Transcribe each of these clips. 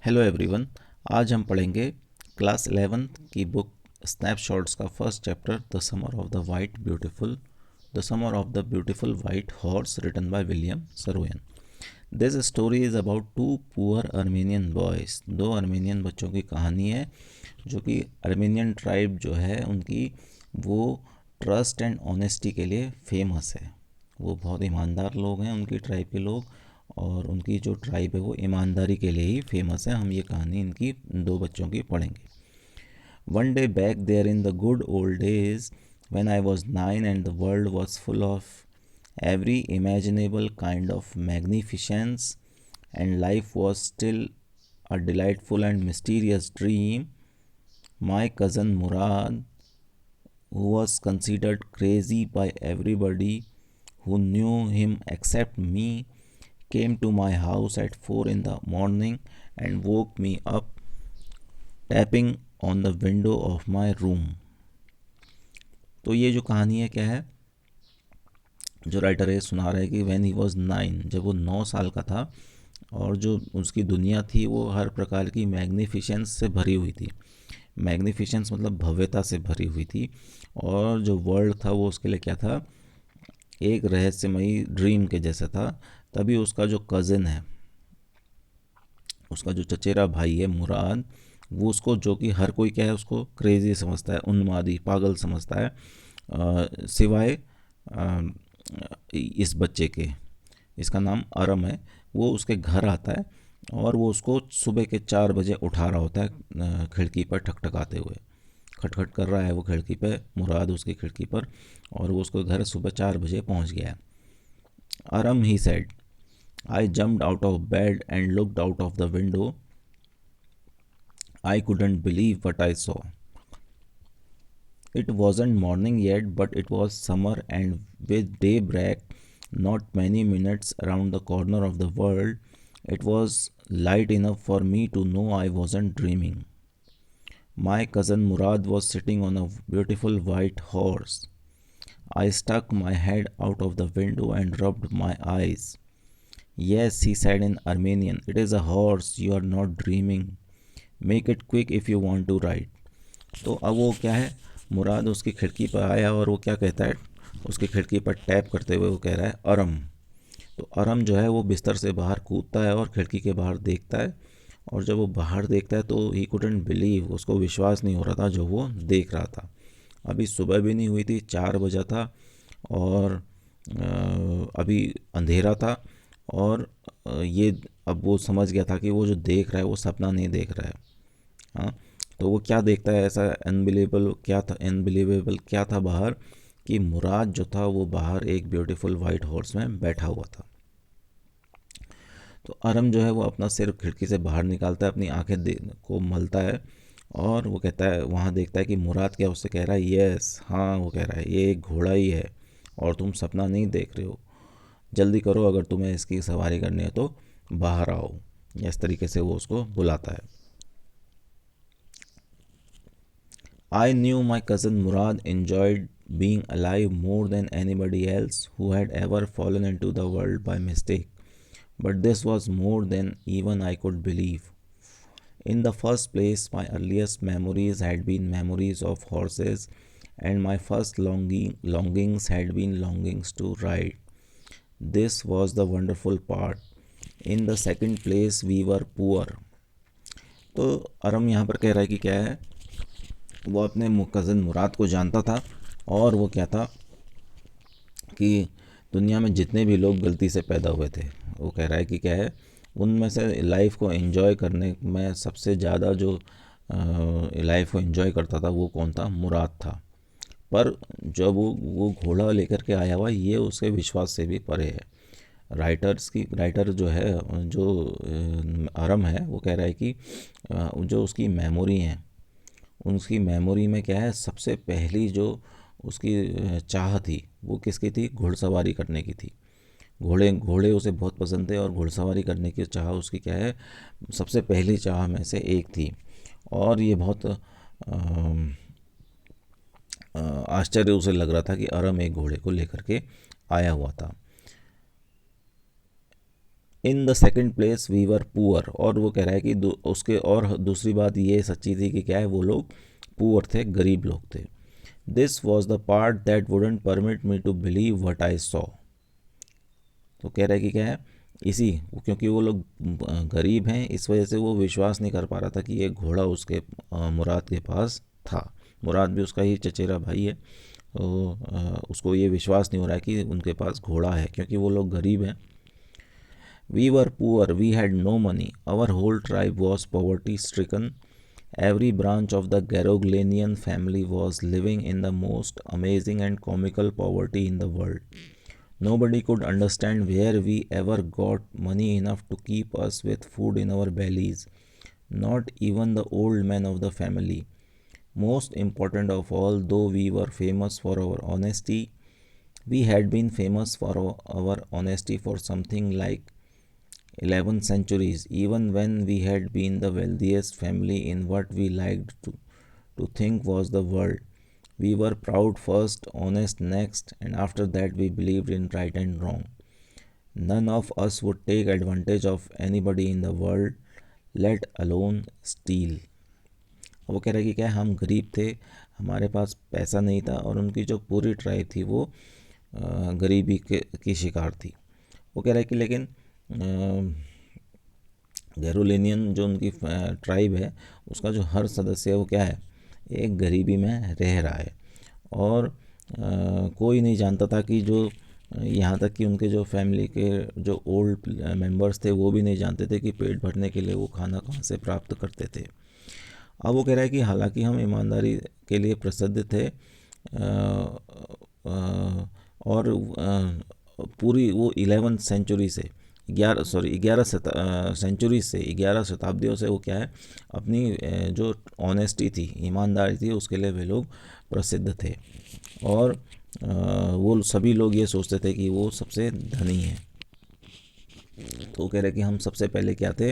Hello everyone. आज हम पढ़ेंगे क्लास 11 की बुक स्नैपशॉट्स का first chapter the summer of the beautiful white horse written by William Saroyan. This story is about two poor Armenian boys. दो Armenian बच्चों की कहानी है जो कि अर्मेनियन ट्राइब जो है उनकी वो ट्रस्ट एंड ऑनेस्टी के लिए फेमस है। वो बहुत ईमानदार लोग हैं उनकी ट्राइब के लोग, और उनकी जो ट्राइब है वो ईमानदारी के लिए ही फेमस है। हम ये कहानी इनकी दो बच्चों की पढ़ेंगे। One day back there in the good old days when I was 9 and the world was full of every imaginable kind of magnificence and life was still a delightful and mysterious dream, my cousin Murad, who was considered crazy by everybody who knew him except me, came to my house at 4 in the morning and woke me up, tapping on the window of my room. तो ये जो कहानी है क्या है, जो writer है सुना रहा है कि व्हेन ही वाज 9, जब वो 9 साल का था, और जो उसकी दुनिया थी वो हर प्रकार की मैग्निफिशेंस से भरी हुई थी। मैग्निफिशेंस मतलब भव्यता से भरी हुई थी। और जो वर्ल्ड था वो उसके लिए क्या था, एक रहस्यमयी ड्रीम के जैसा था। तभी उसका जो कज़न है, उसका जो चचेरा भाई है मुराद, वो उसको, जो कि हर कोई क्या है उसको क्रेजी समझता है, उन्मादी पागल समझता है, सिवाय इस बच्चे के, इसका नाम अरम है। वो उसके घर आता है और वो उसको सुबह के 4 बजे उठा रहा होता है, खिड़की पर ठकठकाते हुए। खटखट कर रहा है वो खिड़की पे, मुराद उसकी खिड़की पर, और वो उसको घर सुबह 4 बजे पहुंच गया है। Aram, he said, I jumped out of bed and looked out of the window. I couldn't believe what I saw. It wasn't morning yet, but it was summer, and with daybreak not many minutes around the corner of the world, it was light enough for me to know I wasn't dreaming. My cousin Murad was sitting on a beautiful white horse. I stuck my head out of the window and rubbed my eyes. Yes, he said in Armenian, it is a horse, you are not dreaming. Make it quick if you want to ride. तो अब वो क्या है, मुराद उसकी खिड़की पर आया और वो क्या कहता है, उसकी खिड़की पर टैप करते हुए वो कह रहा है अरम। तो अरम जो है वो बिस्तर से बाहर कूदता है और खिड़की के बाहर देखता है, और जब वो बाहर देखता है तो ही कुडंट बिलीव, उसको विश्वास नहीं हो रहा था जो वो देख रहा था। अभी सुबह भी नहीं हुई थी, 4 बजा था, और अभी अंधेरा था, और ये अब वो समझ गया था कि वो जो देख रहा है वो सपना नहीं देख रहा है। हाँ, तो वो क्या देखता है ऐसा अनबिलीवेबल क्या था बाहर, कि मुराद जो था वो बाहर एक ब्यूटीफुल वाइट हॉर्स में बैठा हुआ था। तो अरम जो है वो अपना सिर खिड़की से बाहर निकालता है, अपनी आंखें को मलता है, और वो कहता है, वहाँ देखता है कि मुराद क्या उससे कह रहा है, यस, हाँ, वो कह रहा है ये एक घोड़ा ही है और तुम सपना नहीं देख रहे हो, जल्दी करो, अगर तुम्हें इसकी सवारी करनी है तो बाहर आओ। इस तरीके से वो उसको बुलाता है। I knew my cousin Murad enjoyed being alive more than anybody else who had ever fallen into the world by mistake, but this was more than even I could believe. In the first place, my earliest memories had been memories of horses, and my first longings had been longings to ride. This was the wonderful part. In the second place, we were poor. तो अरम यहाँ पर कह रहा है कि क्या है, वो अपने कज़न मुराद को जानता था, और वो क्या था कि दुनिया में जितने भी लोग गलती से पैदा हुए थे, वो कह रहा है कि क्या है, उनमें से लाइफ को एंजॉय करने में सबसे ज़्यादा जो लाइफ को एंजॉय करता था वो कौन था, मुराद था। पर जब वो घोड़ा लेकर के आया हुआ, ये उसके विश्वास से भी परे है। राइटर जो है, जो अरम है, वो कह रहा है कि जो उसकी मेमोरी है, उसकी मेमोरी में क्या है, सबसे पहली जो उसकी चाह थी वो किसकी थी, घुड़सवारी करने की थी। घोड़े घोड़े उसे बहुत पसंद थे, और घुड़सवारी करने की चाह उसकी क्या है, सबसे पहली चाह में से एक थी। और ये बहुत आश्चर्य उसे लग रहा था कि अरम एक घोड़े को लेकर के आया हुआ था। In the second place we were poor, और वो कह रहा है कि उसके और दूसरी बात ये सच्ची थी कि क्या है, वो लोग पुअर थे, गरीब लोग थे. This was the part that wouldn't permit me to believe what I saw. तो कह रहा है कि क्या है, इसी क्योंकि वो लोग गरीब हैं, इस वजह से वो विश्वास नहीं कर पा रहा था कि ये घोड़ा उसके मुराद के पास था. मुराद भी उसका ही चचेरा भाई है, तो उसको ये विश्वास नहीं हो रहा है कि उनके पास घोड़ा है, क्योंकि वो लोग गरीब हैं. We were poor, we had no money. Our whole tribe was poverty stricken. Every branch of the Garoglanian family was living in the most amazing and comical poverty in the world. Nobody could understand where we ever got money enough to keep us with food in our bellies. Not even the old men of the family. Most important of all, though we were famous for our honesty, we had been famous for our honesty for something like 11 centuries, even when we had been the wealthiest family in what we liked to think was the world. We were proud first, honest next, and after that we believed in right and wrong. None of us would take advantage of anybody in the world, let alone steal. वो कह रहा है कि क्या हम गरीब थे, हमारे पास पैसा नहीं था, और उनकी जो पूरी ट्राइब थी वो गरीबी की शिकार थी. वो कह रहा है कि लेकिन गैरोलिनियन जो उनकी ट्राइब है, उसका जो हर सदस्य है वो क्या है, एक गरीबी में रह रहा है. और कोई नहीं जानता था कि जो यहाँ तक कि उनके जो फैमिली के जो ओल्ड मेंबर्स थे वो भी नहीं जानते थे कि पेट भरने के लिए वो खाना कहाँ से प्राप्त करते थे. अब वो कह रहा है कि हालांकि हम ईमानदारी के लिए प्रसिद्ध थे, और पूरी वो 11 सेंचुरी से 11 सेंचुरी से 11 शताब्दियों से वो क्या है, अपनी जो ऑनेस्टी थी, ईमानदारी थी, उसके लिए वे लोग प्रसिद्ध थे. और वो सभी लोग ये सोचते थे कि वो सबसे धनी हैं. तो वो कह रहे कि हम सबसे पहले क्या थे,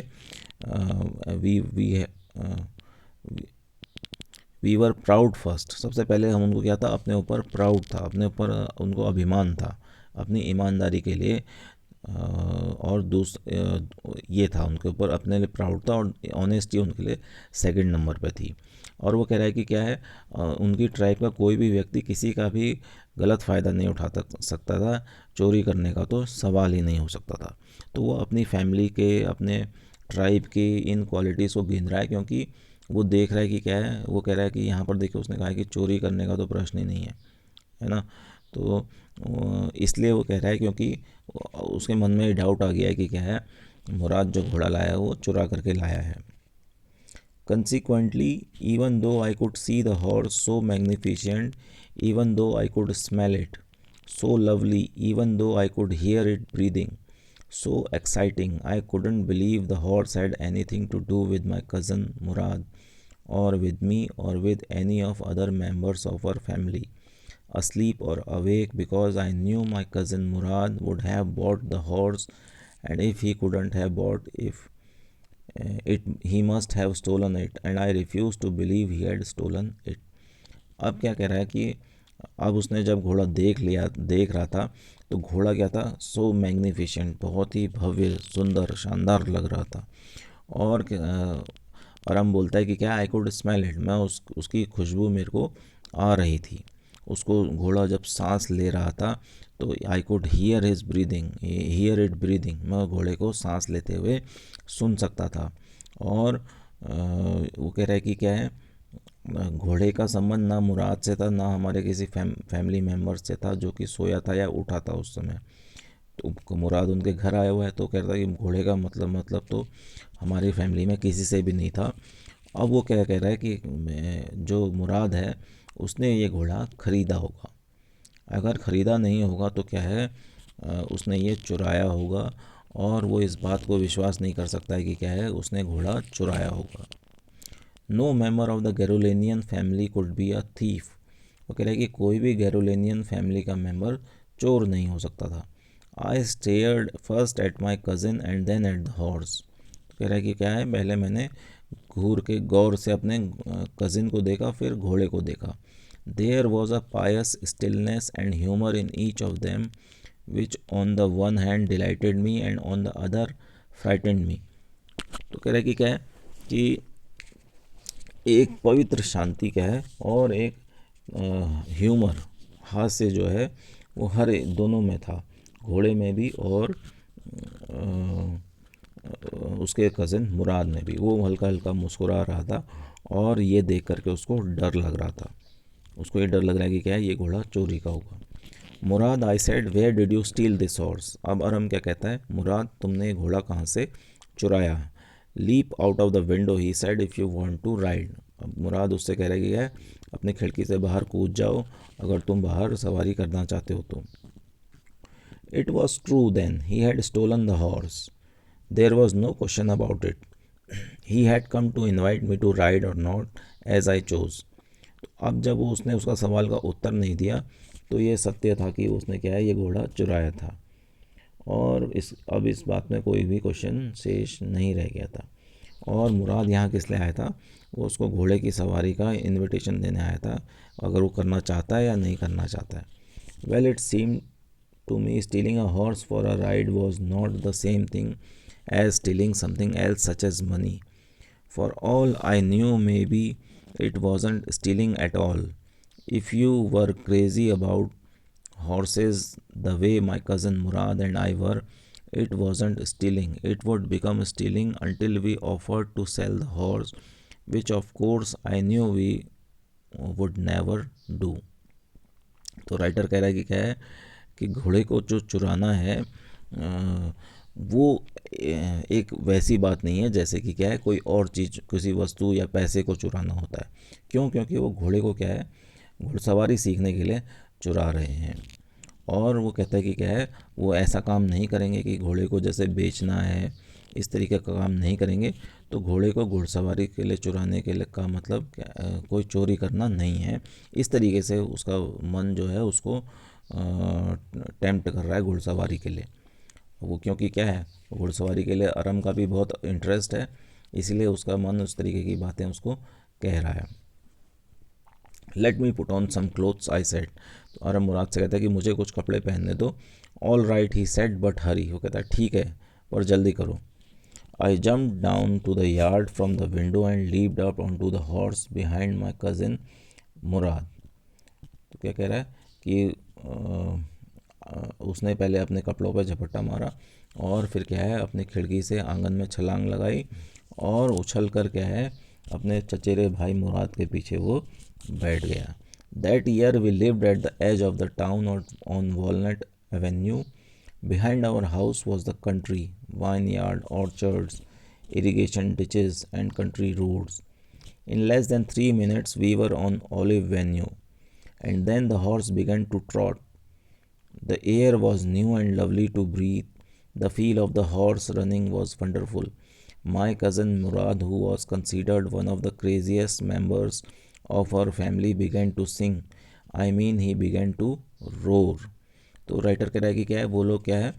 वी वर प्राउड फर्स्ट. सबसे पहले हम उनको क्या था, अपने ऊपर प्राउड था, अपने ऊपर उनको अभिमान था अपनी ईमानदारी के लिए. और ये था उनके ऊपर, अपने लिए प्राउड था, और ऑनेस्टी उनके लिए सेकंड नंबर पे थी. और वो कह रहा है कि क्या है, उनकी ट्राइब का कोई भी व्यक्ति किसी का भी गलत फ़ायदा नहीं उठा सकता था, चोरी करने का तो सवाल ही नहीं हो सकता था. तो वो अपनी फैमिली के, अपने ट्राइब की इन क्वालिटीज़ को गिन रहा है, क्योंकि वो देख रहा है कि क्या है, वो कह रहा है कि यहाँ पर देखिए उसने कहा है कि चोरी करने का तो प्रश्न ही नहीं है ना. तो इसलिए वो कह रहा है क्योंकि उसके मन में डाउट आ गया है कि क्या है, मुराद जो घोड़ा लाया है वो चुरा करके लाया है. Consequently, even though I could see the horse so magnificent, even though I could smell it so lovely, even though I could hear it breathing so exciting, I couldn't believe the horse had anything to do with my cousin Murad, or with me, or with any of other members of our family, asleep or awake, because I knew my cousin Murad would have bought the horse, and if he couldn't have bought it, he must have stolen it, and I refused to believe he had stolen it. अब क्या कह रहा है कि अब उसने जब घोड़ा देख रहा था, तो घोड़ा क्या था, सो मैग्निफिशेंट, बहुत ही भव्य, सुंदर, शानदार लग रहा था. और आराम बोलता है कि क्या, आई कुड स्मेल इट, मैं उसकी खुशबू मेरे को आ रही थी. उसको घोड़ा जब सांस ले रहा था तो I could hear it breathing, मैं घोड़े को सांस लेते हुए सुन सकता था. और वो कह रहा है कि क्या है, घोड़े का संबंध ना मुराद से था, ना हमारे किसी फैमिली मेम्बर से था जो कि सोया था या उठा था उस समय. तो मुराद उनके घर आया हुआ है, तो कहता है कि घोड़े का मतलब तो हमारी फैमिली में किसी से भी नहीं था. अब वो क्या कह रहा है कि जो मुराद है उसने ये घोड़ा ख़रीदा होगा. अगर ख़रीदा नहीं होगा तो क्या है, उसने ये चुराया होगा, और वो इस बात को विश्वास नहीं कर सकता है कि क्या है, उसने घोड़ा चुराया होगा. No member of the Garoghlanian family could be a thief. वो कह रहा है कि कोई भी गैरोलेनियन फैमिली का मेम्बर चोर नहीं हो सकता था. I stared first at my cousin and then at the horse. कह रहा है कि क्या है, पहले मैंने घूर के गौर से अपने कज़िन को देखा, फिर घोड़े को देखा. There was a pious stillness and humor in each of them, which on the one hand delighted me and on the other frightened me. तो कह रहा है कि क्या है कि एक पवित्र शांति क्या है और एक ह्यूमर, हास्य जो है वो हर दोनों में था, घोड़े में भी और उसके कज़न मुराद में भी। वो हल्का हल्का मुस्कुरा रहा था और ये देख करके उसको डर लग रहा था। उसको ये डर लग रहा है कि क्या है, ये घोड़ा चोरी का होगा। Mourad, I said, where did you steal this horse. अब अरम क्या कहता है, मुराद तुमने ये घोड़ा कहाँ से चुराया। Leap out of the window he said if you want to ride. अब मुराद उससे कह रहा है कि है अपनी खिड़की से बाहर कूद जाओ अगर तुम बाहर सवारी करना चाहते हो तो। It was true then, he had stolen the horse, there was no question about it, he had come to invite me to ride और नॉट एज आई चोज़। तो अब जब वो उसने उसका सवाल का उत्तर नहीं दिया तो ये सत्य था कि उसने क्या है, ये घोड़ा चुराया था और अब इस बात में कोई भी क्वेश्चन शेष नहीं रह गया था। और मुराद यहाँ किस लिए आया था, वो उसको घोड़े की सवारी का इनविटेशन देने आया था, अगर वो करना चाहता है या नहीं करना चाहता है। Well, it seem to me stealing a horse for a ride was not the same thing as stealing something else such as money. For all I knew, maybe it wasn't stealing at all. If you were crazy about horses the way my cousin Murad and I were, it wasn't stealing. It would become stealing until we offered to sell the horse, which of course I knew we would never do. तो writer कह रहा है कि क्या है कि घोड़े को जो चुराना है वो एक वैसी बात नहीं है जैसे कि क्या है कोई और चीज़, किसी वस्तु या पैसे को चुराना होता है। क्यों? क्योंकि वो घोड़े को क्या है, घुड़सवारी सीखने के लिए चुरा रहे हैं। और वो कहता है कि क्या है, वो ऐसा काम नहीं करेंगे कि घोड़े को जैसे बेचना है, इस तरीके का काम नहीं करेंगे। तो घोड़े को घुड़सवारी के लिए चुराने के लिए का मतलब कोई चोरी करना नहीं है। इस तरीके से उसका मन जो है उसको टेम्प्ट कर रहा है घुड़सवारी के लिए। वो क्योंकि क्या है, घुड़सवारी के लिए अरम का भी बहुत इंटरेस्ट है, इसीलिए उसका मन उस तरीके की बातें उसको कह रहा है। Let me put on some clothes I said. तो अरम मुराद से कहता है कि मुझे कुछ कपड़े पहनने दो। All right he said but hurry. वो कहता है ठीक है पर जल्दी करो। I jump down to the yard from the window and leaped up on to the horse behind my cousin Mourad. तो क्या कह रहा है कि उसने पहले अपने कपड़ों पर झपट्टा मारा और फिर क्या है अपनी खिड़की से आंगन में छलांग लगाई और उछल कर क्या है अपने चचेरे भाई मुराद के पीछे वो बैठ गया। That year we lived at the edge of the town on Walnut Avenue. Behind our house was the country, vineyard, orchards, irrigation ditches, and country roads. In less than 3 minutes, we were on Olive Avenue, and then the horse began to trot. The air was new and lovely to breathe. The feel of the horse running was wonderful. My cousin Murad, who was considered one of the craziest members of our family, began to sing. I mean, he began to roar. तो writer कह रहा है कि क्या है, वो लोग क्या है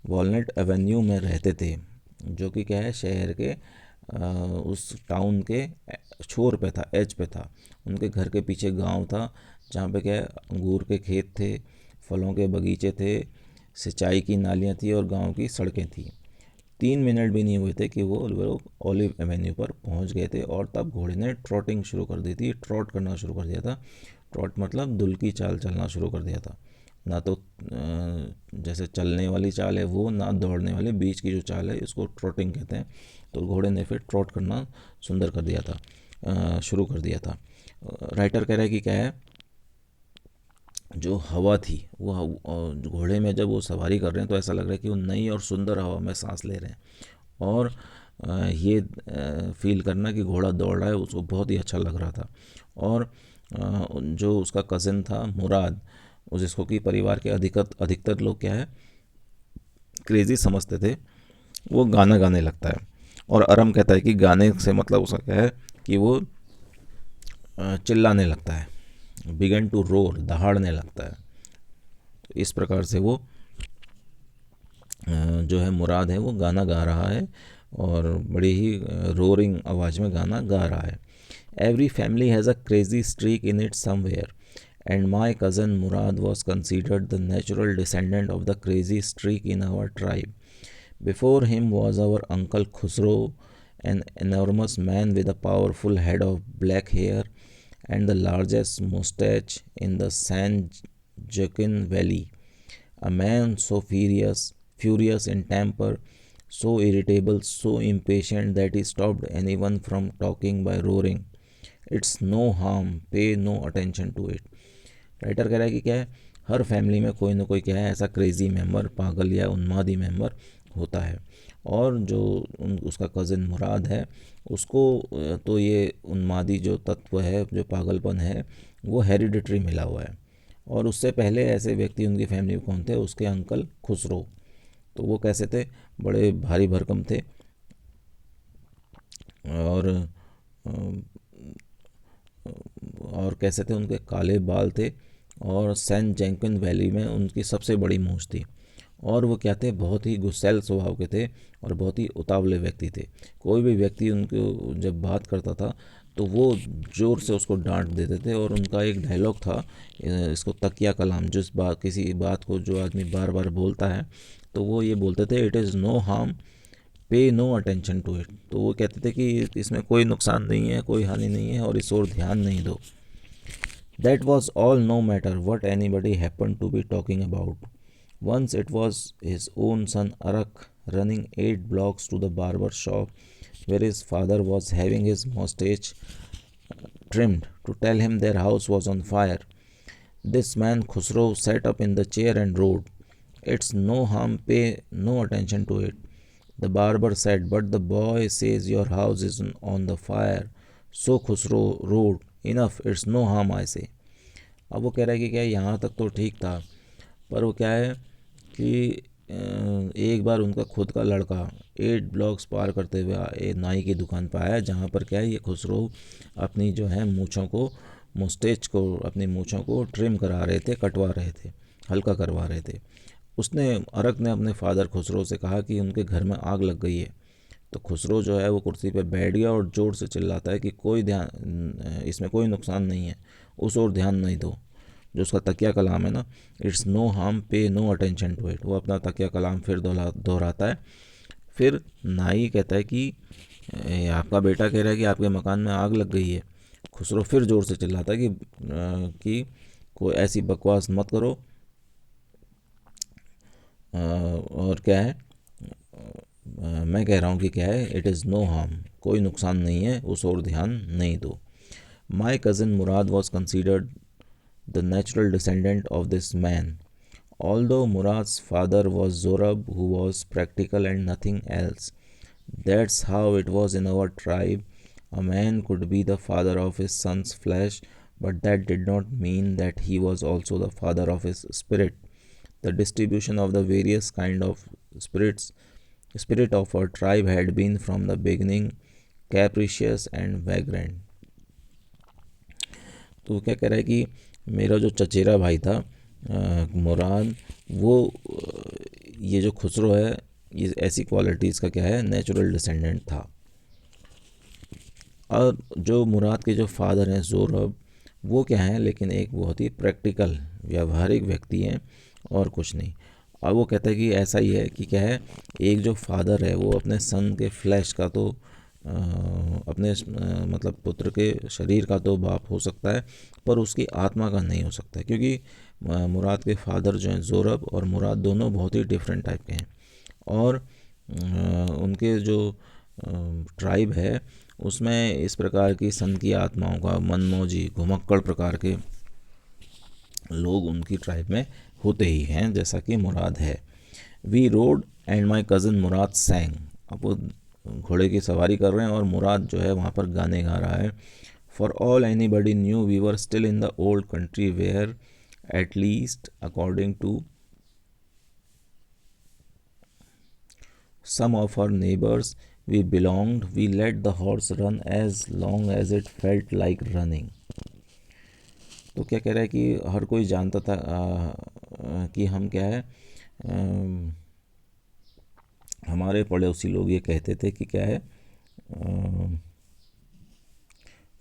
वॉलनट एवेन्यू में रहते थे, जो कि क्या है शहर के उस टाउन के छोर पे था, एज पे था। उनके घर के पीछे गांव था जहाँ पे क्या है अंगूर के खेत थे, फलों के बगीचे थे, सिंचाई की नालियाँ थी और गांव की सड़कें थी। 3 मिनट भी नहीं हुए थे कि वो लोग ऑलिव एवेन्यू पर पहुंच गए थे और तब घोड़े ने ट्रॉटिंग शुरू कर दी थी, ट्रॉट करना शुरू कर दिया था। ट्रॉट मतलब दुल की चाल चलना शुरू कर दिया था। ना तो जैसे चलने वाली चाल है वो, ना दौड़ने वाली, बीच की जो चाल है इसको ट्रॉटिंग कहते हैं। तो घोड़े ने फिर ट्रॉट करना सुंदर कर दिया था, शुरू कर दिया था। राइटर कह रहा है कि क्या है जो हवा थी वो घोड़े में जब वो सवारी कर रहे हैं तो ऐसा लग रहा है कि वो नई और सुंदर हवा में सांस ले रहे हैं और ये फील करना कि घोड़ा दौड़ रहा है उसको बहुत ही अच्छा लग रहा था। और जो उसका कज़न था मुराद, जिसको कि परिवार के अधिकतर लोग क्या है क्रेज़ी समझते थे, वो गाना गाने लगता है। और अरम कहता है कि गाने से मतलब उसका क्या है कि वो चिल्लाने लगता है, बिगन टू रोर, दहाड़ने लगता है। तो इस प्रकार से वो जो है मुराद है वो गाना गा रहा है और बड़ी ही रोरिंग आवाज़ में गाना गा रहा है। Every family has a crazy streak in it somewhere and my cousin Murad was considered the natural descendant of the crazy streak in our tribe. Before him was our Uncle Khusro, an enormous man with a powerful head of black hair and the largest mustache in the San Joaquin Valley. A man so furious in temper, so irritable, so impatient that he stopped anyone from talking by roaring. It's no harm, pay no attention to it. Writer कह रहा है कि क्या है, हर family में कोई ना कोई क्या है ऐसा क्रेजी मेंबर, पागल या उन्मादी मेंबर होता है। और जो उसका कज़न मुराद है उसको तो ये उन्मादी जो तत्व है, जो पागलपन है, वो हेरिडिटरी मिला हुआ है। और उससे पहले ऐसे व्यक्ति उनकी फैमिली में कौन थे, उसके अंकल खुसरो। तो वो कैसे थे, बड़े भारी भरकम थे और कैसे थे, उनके काले बाल थे और सैन जेंकिन वैली में उनकी सबसे बड़ी मूंछ थी। और वो क्या थे, बहुत ही गुस्सैल स्वभाव के थे और बहुत ही उतावले व्यक्ति थे। कोई भी व्यक्ति उनको जब बात करता था तो वो ज़ोर से उसको डांट देते थे। और उनका एक डायलॉग था, इसको तकिया कलाम, जिस बात किसी बात को जो आदमी बार बार बोलता है तो वो ये बोलते थे, इट इज़ नो हार्म, पे नो अटेंशन टू इट। तो वो कहते थे कि इसमें कोई नुकसान नहीं है, कोई हानि नहीं है और इस ओर ध्यान नहीं दो। That was all, no matter what anybody happen to be talking about. Once it was his own son Arak running 8 blocks to the barber shop where his father was having his mustache trimmed to tell him their house was on fire. This man Khusro sat up in the chair and roared, "It's no harm, pay no attention to it." The barber said, "But the boy says your house is on the fire." So Khusro roared, "Enough, it's no harm, I say." अब वो कह रहा है कि क्या यहाँ तक तो ठीक था, पर वो क्या है कि एक बार उनका खुद का लड़का 8 ब्लॉक्स पार करते हुए नाई की दुकान पर आया, जहाँ पर क्या है, ये खुसरो अपनी जो है मूँछों को, मुस्टेच को, अपनी मूँछों को ट्रिम करा रहे थे, कटवा रहे थे, हल्का करवा रहे थे। उसने अरक ने अपने फादर खुसरो से कहा कि उनके घर में आग लग गई है। तो खुसरो जो है वो कुर्सी पे बैठ गया और ज़ोर से चिल्लाता है कि कोई ध्यान, इसमें कोई नुकसान नहीं है, उस ओर ध्यान नहीं दो। जो उसका तकिया कलाम है ना, इट्स नो हार्म, पे नो अटेंशन टू इट, वो अपना तकिया कलाम फिर दोहराता है। फिर नाई कहता है कि आपका बेटा कह रहा है कि आपके मकान में आग लग गई है। खुसरो फिर ज़ोर से चिल्लाता है कि कोई ऐसी बकवास मत करो। और क्या है, मैं कह रहा हूँ कि क्या है, इट इज़ नो हार्म, कोई नुकसान नहीं है, उस ओर ध्यान नहीं दो। माई cousin Murad was considered the natural descendant of this man. Although Murad's father was Zorab, who was practical and nothing else. That's how it was in our tribe. A man could be the father of his son's flesh, but that did not mean that he was also the father of his spirit. The distribution of the various kind of spirit of our tribe had been from the beginning capricious and vagrant. तो क्या कह रहा है कि मेरा जो चचेरा भाई था मुराद, वो ये जो खुसरो है, ये ऐसी क्वालिटीज़ का क्या है, नेचुरल डिसेंडेंट था। और जो मुराद के जो फादर हैं ज़ोरब, वो क्या हैं, लेकिन एक बहुत ही प्रैक्टिकल व्यावहारिक व्यक्ति हैं और कुछ नहीं। और वो कहता है कि ऐसा ही है कि क्या है, एक जो फादर है वो अपने सन के फ्लैश का तो अपने मतलब पुत्र के शरीर का तो बाप हो सकता है, पर उसकी आत्मा का नहीं हो सकता, क्योंकि मुराद के फादर जो हैं ज़ोरब और मुराद दोनों बहुत ही डिफरेंट टाइप के हैं। और उनके जो ट्राइब है उसमें इस प्रकार की सन की आत्माओं का, मनमौजी घुमक्कड़ प्रकार के लोग उनकी ट्राइब में होते ही हैं, जैसा कि मुराद है। We rode and my cousin Murad sang. अब वो घोड़े की सवारी कर रहे हैं और मुराद जो है वहाँ पर गाने गा रहा है। For all anybody knew we were still in the old country where at least according to some of our neighbors we belonged, we let the horse run as long as it felt like running. तो क्या कह रहा है कि हर कोई जानता था कि हम क्या है, हमारे पड़ोसी लोग ये कहते थे कि क्या है,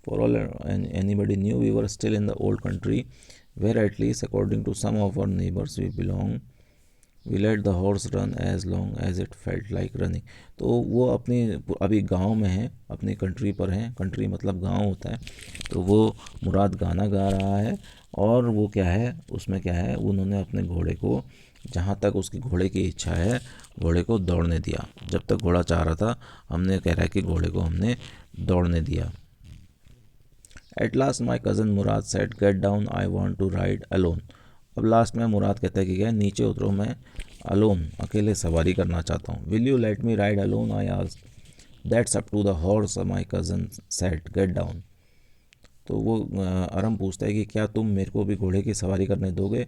for all and anybody knew we were still in the old country where at least according to some of our neighbors we belong, we let the horse run as long as it felt like running. तो वो अपनी अभी गांव में है, अपनी country पर है, कंट्री मतलब गांव होता है। तो वो मुराद गाना गा रहा है और वो क्या है, उसमें क्या है, उन्होंने अपने घोड़े को जहाँ तक उसकी घोड़े की इच्छा है घोड़े को दौड़ने दिया। जब तक घोड़ा चाह रहा था हमने कह रहा है कि घोड़े को हमने दौड़ने दिया। At last my cousin Murad said get down I want to ride alone. अब लास्ट में मुराद कहता है कि क्या, नीचे उतरो, मैं अलोन अकेले सवारी करना चाहता हूँ। Will you let me ride alone I asked. That's up to the horse my cousin said get down. तो वो अरम पूछता है कि क्या तुम मेरे को भी घोड़े की सवारी करने दोगे।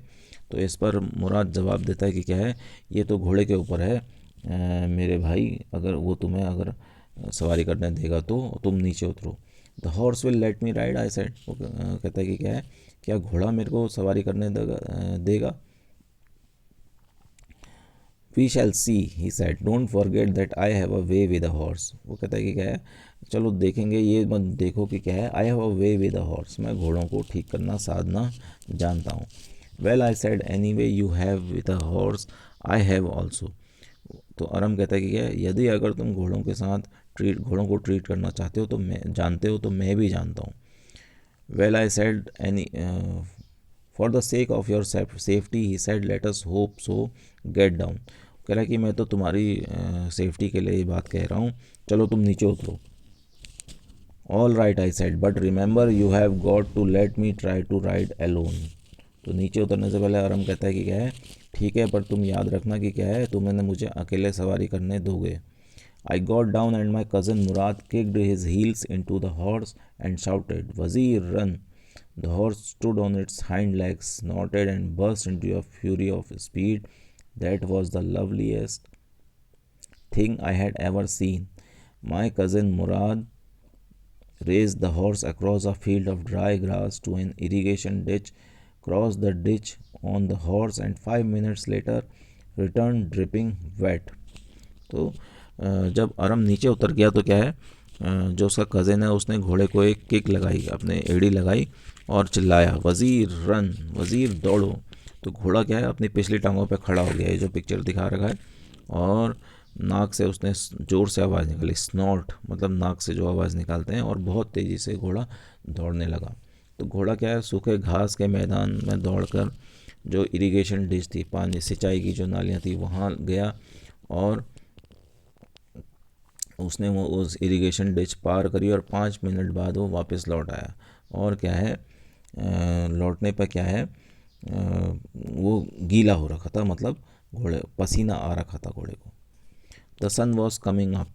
तो इस पर मुराद जवाब देता है कि क्या है, ये तो घोड़े के ऊपर है मेरे भाई, अगर वो तुम्हें अगर सवारी करने देगा तो तुम नीचे उतरो। The horse will let me ride I said. वो कहता है कि क्या है, क्या घोड़ा मेरे को सवारी करने देगा। We shall see he said don't forget that I have a way with a horse. वो कहता है कि क्या है, चलो देखेंगे, ये मत देखो कि क्या है, आई have a way with a horse, मैं घोड़ों को ठीक करना साधना जानता हूँ। Well I said any way you have with a horse I have also. तो अरम कहता है कि क्या है, यदि अगर तुम घोड़ों को ट्रीट करना चाहते हो तो मैं जानते हो तो मैं भी जानता हूँ। Well I said any for the sake of your safety he said let us hope so get down. कह रहा है कि मैं तो तुम्हारी सेफ्टी के लिए ये बात कह रहा हूँ, चलो तुम नीचे उतरो। All right I said but remember you have got to let me try to ride alone. तो नीचे उतरने से पहले अरम कहता है कि क्या है, ठीक है पर तुम याद रखना कि क्या है, तुम ने मुझे अकेले सवारी करने दोगे। I got down and my cousin Murad kicked his heels into the horse and shouted, Wazir, run! The horse stood on its hind legs, snorted and burst into a fury of speed. That was the loveliest thing I had ever seen. My cousin Murad raced the horse across a field of dry grass to an irrigation ditch, crossed the ditch on the horse, and 5 minutes later returned dripping wet. तो जब अरम नीचे उतर गया तो क्या है, जो उसका कज़न है उसने घोड़े को एक किक लगाई, अपने एड़ी लगाई और चिल्लाया, वज़ीर रन, वज़ीर दौड़ो। तो घोड़ा क्या है, अपनी पिछली टांगों पे खड़ा हो गया है, जो पिक्चर दिखा रखा है, और नाक से उसने ज़ोर से आवाज़ निकाली, स्नॉट मतलब नाक से जो आवाज़ निकालते हैं, और बहुत तेज़ी से घोड़ा दौड़ने लगा। तो घोड़ा क्या है, सूखे घास के मैदान में दौड़कर जो इरिगेशन डिश थी, पानी सिंचाई की जो नालियाँ थी, वहाँ गया और उसने वो उस इरिगेशन डिच पार करी और 5 मिनट बाद वो वापस लौट आया। और क्या है, लौटने पर क्या है, वो गीला हो रखा था, मतलब घोड़े पसीना आ रखा था घोड़े को। The sun was coming up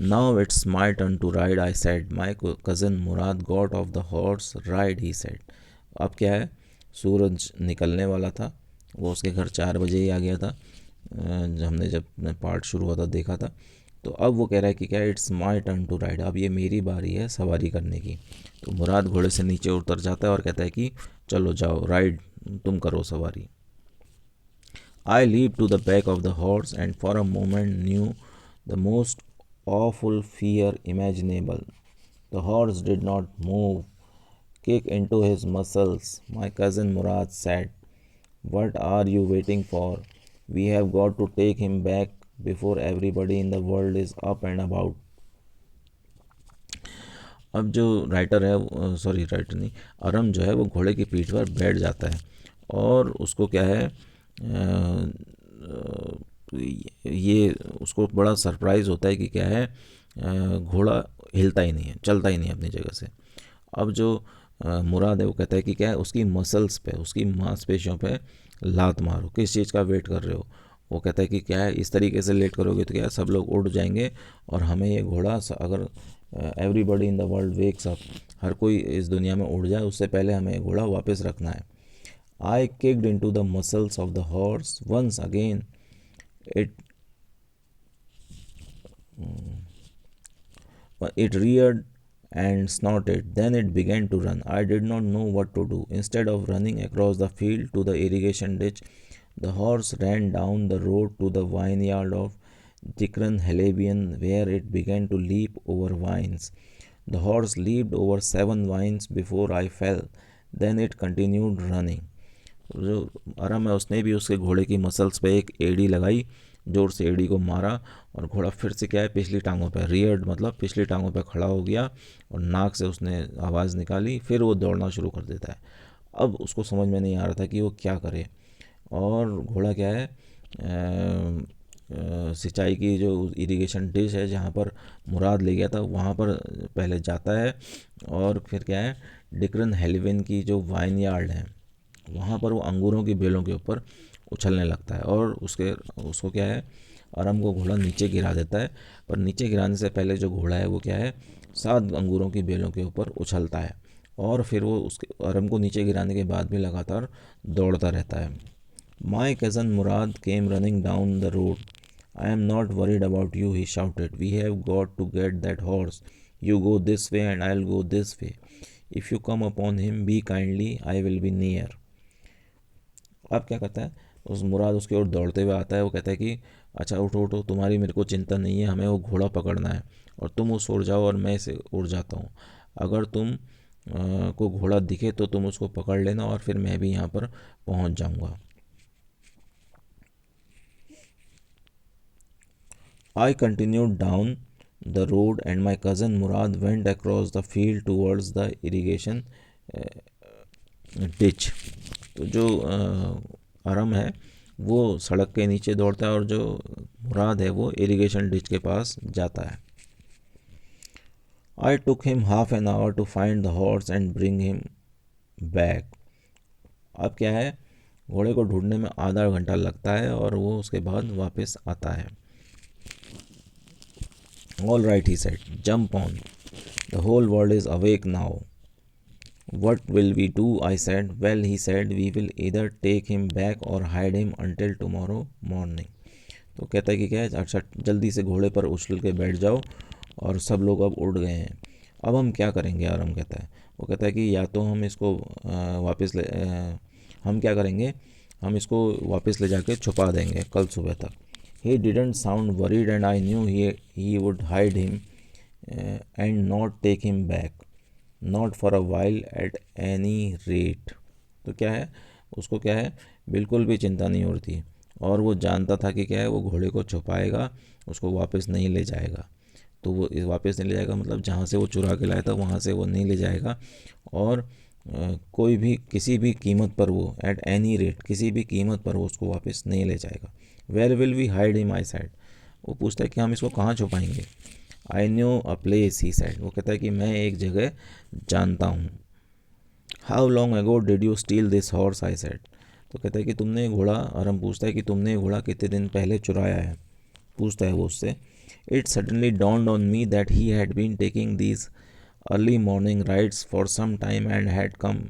now it's my turn to ride I said my cousin Murad got off the horse ride he said. अब क्या है, सूरज निकलने वाला था, वो उसके घर 4 बजे ही आ गया था, जब पार्ट शुरू हुआ था देखा था। तो अब वो कह रहा है कि क्या, it's my turn to ride, अब ये मेरी बारी है सवारी करने की। तो मुराद घोड़े से नीचे उतर जाता है और कहता है कि चलो जाओ राइड, तुम करो सवारी। I leap to the back of the horse and for a moment knew the most awful fear imaginable. The horse did not move, kick into his muscles. My cousin Murad said, what are you waiting for? We have got to take him back before everybody in the world is up and about. अब जो writer है, sorry writer नहीं, अरम जो है वो घोड़े की पीठ पर बैठ जाता है और उसको क्या है, ये उसको बड़ा सरप्राइज़ होता है कि क्या है, घोड़ा हिलता ही नहीं है, चलता ही नहीं है अपनी जगह से। अब जो मुराद है वो कहता है कि क्या है, उसकी मसल्स पे, उसकी मांसपेशियों पे लात मारो, किस चीज़ का वेट कर रहे हो। वो कहता है कि क्या है, इस तरीके से लेट करोगे तो क्या है, सब लोग उड़ जाएंगे और हमें ये घोड़ा अगर everybody in the world wakes up, हर कोई इस दुनिया में उड़ जाए उससे पहले हमें ये घोड़ा वापस रखना है। I kicked in to the muscles of the horse once again, it it reared and snorted. Then it began to run. I did not know what to do. Instead of running across the field to the irrigation ditch, the horse ran down the road to the vineyard of Dikran Halabian, where it began to leap over vines. The horse leaped over 7 vines before I fell. Then it continued running. जो अरम है उसने भी उसके घोड़े की muscles पे एक एड़ी लगाई, जोर से एड़ी को मारा, और घोड़ा फिर से क्या है पिछली टांगों पे, रियर्ड मतलब पिछली टांगों पे खड़ा हो गया, और नाक से उसने आवाज़ निकाली। फिर वो दौड़ना शुरू कर देता है। अब उसको समझ में नहीं आ रहा था कि वो क्या करे। और घोड़ा क्या है, सिंचाई की जो इरिगेशन डिश है जहाँ पर मुराद ले गया था वहाँ पर पहले जाता है, और फिर क्या है डिक्रन हेलिविन की जो वाइन यार्ड है वहाँ पर वो अंगूरों की बेलों के ऊपर उछलने लगता है, और उसको क्या है आराम को घोड़ा नीचे गिरा देता है। पर नीचे गिराने से पहले जो घोड़ा है वो क्या है 7 अंगूरों की बेलों के ऊपर उछलता है, और फिर वो उसके आराम को नीचे गिराने के बाद भी लगातार दौड़ता रहता है। My cousin Murad came running down the road. I am not worried about you, he shouted, we have got to get that horse, you go this way and I will go this way, if you come upon him be kindly, I will be near. अब क्या करता है उस मुराद उसकी ओर दौड़ते हुए आता है। वो कहता है कि अच्छा उठो उठो, तुम्हारी मेरे को चिंता नहीं है, हमें वो घोड़ा पकड़ना है, और तुम उस ओर जाओ और मैं इसे उड़ जाता हूँ। अगर तुम को घोड़ा दिखे तो तुम उसको पकड़ लेना, और फिर मैं भी यहाँ पर पहुँच जाऊँगा। I continued down the road and my cousin Murad went across the field towards the irrigation ditch। तो जो आरम है वो सड़क के नीचे दौड़ता है, और जो मुराद है वो इरिगेशन डिच के पास जाता है। I took him half an hour to find the horse and bring him back। अब क्या है घोड़े को ढूंढने में आधा घंटा लगता है, और वो उसके बाद वापस आता है। All right, he said, jump on. The whole world is awake now. What will we do? I said. Well, he said, we will either take him back or hide him until tomorrow morning। तो कहता है कि क्या है अच्छा जल्दी से घोड़े पर उछल के बैठ जाओ, और सब लोग अब उड़ गए हैं, अब हम क्या करेंगे। आराम कहता है, वो कहता है कि या तो हम इसको हम क्या करेंगे, हम इसको वापस ले जाके छुपा देंगे कल सुबह तक। He didn't sound worried and I knew he would hide him and not take him back, not for a while at any rate। तो क्या है उसको क्या है बिल्कुल भी चिंता नहीं हो रही थी, और वो जानता था कि क्या है वो घोड़े को छुपाएगा, उसको वापस नहीं ले जाएगा। तो वो वापस नहीं ले जाएगा मतलब जहाँ से वो चुरा के लाया था वहाँ से वो नहीं ले जाएगा, और कोई भी किसी भी कीमत पर वो एट एनी रेट किसी भी कीमत पर वो उसको वापस नहीं ले जाएगा। Where will we hide him, I said. वो पूछता है कि हम इसको कहाँ छुपाएंगे। I knew a place, he said. वो कहता है कि मैं एक जगह जानता हूँ। How long ago did you steal this horse, I said. तो कहता है कि तुमने घोड़ा, और हम पूछता है कि तुमने घोड़ा कितने दिन पहले चुराया है, पूछता है वो उससे। It suddenly dawned on me that he had been taking these early morning rides for some time and had come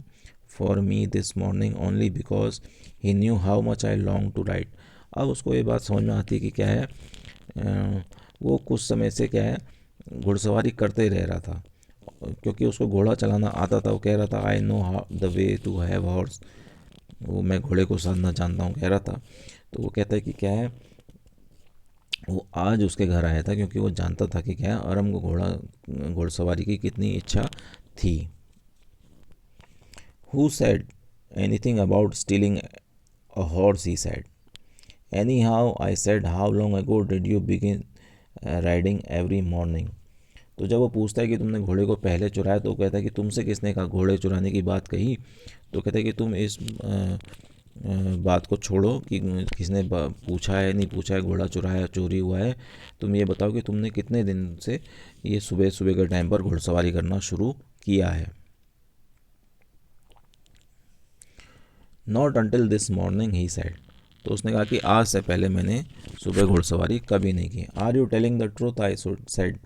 for me this morning only because he knew how much I longed to ride। अब उसको ये बात समझ में आती है कि क्या है वो कुछ समय से क्या है घुड़सवारी करते ही रह रहा था, क्योंकि उसको घोड़ा चलाना आता था। वो कह रहा था I know the way to have horse, वो मैं घोड़े को साधना जानता हूँ कह रहा था। तो वो कहता है कि क्या है वो आज उसके घर आया था क्योंकि वो जानता था कि क्या अरम को घोड़सवारी की कितनी इच्छा थी। Who said anything about stealing a horse, he said. Any how, I said, how long ago did you begin riding every morning. तो जब वो पूछता है कि तुमने घोड़े को पहले चुराया, तो वो कहता है कि तुमसे किसने कहा घोड़े चुराने की बात कही। तो कहता है कि तुम इस बात को छोड़ो कि किसने पूछा है नहीं पूछा है, घोड़ा चुराया चोरी हुआ है। तुम ये बताओ कि तुमने कितने दिन से ये सुबह सुबह के टाइम पर घुड़सवारी करना शुरू किया है। Not until this morning, he said. तो उसने कहा कि आज से पहले मैंने सुबह घुड़सवारी कभी नहीं की। Are you telling the truth, I said.